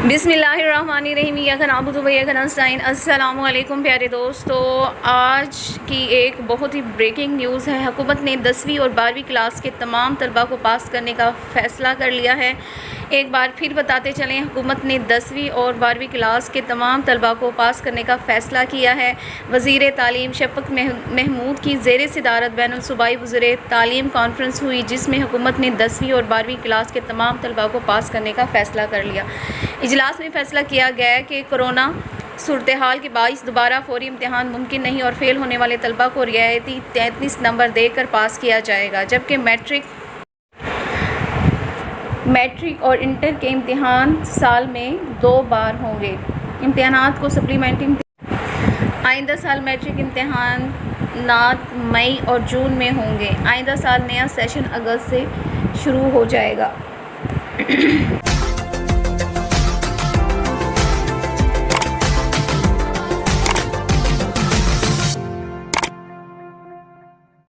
बिस्मिल्लाहिर्रहमानिर्रहीम। अस्सलामुअलैकुम प्यारे दोस्तों, आज की एक बहुत ही ब्रेकिंग न्यूज़ है। हुकूमत ने 10वीं और 12वीं क्लास के तमाम तलबा को पास करने का फ़ैसला कर लिया है। एक बार फिर बताते चलें, हुकूमत ने 10वीं और 12वीं क्लास के तमाम तलबा को पास करने का फ़ैसला किया है। वज़ीर तालीम शफ़क़त महमूद की ज़ेर सदारत बैनुल-सूबाई वज़ीर तालीम कॉन्फ्रेंस हुई, जिसमें हुकूमत ने 10वीं और 12वीं क्लास के तमाम तलबा को पास करने का फ़ैसला कर लिया। इजलास में फ़ैसला किया गया कि कोरोना सूरत हाल के बाइस दोबारा फ़ौरी इम्तिहान मुमकिन नहीं और फ़ेल होने वाले तलबा को रियायती 33 नंबर देकर पास किया जाएगा, जबकि मैट्रिक और इंटर के इम्तिहान साल में 2 बार होंगे। इम्तिहानात को सप्लीमेंट्री आइंदा साल मैट्रिक इम्तिहानात मई और जून में होंगे। आइंदा साल नया सेशन अगस्त से शुरू हो जाएगा।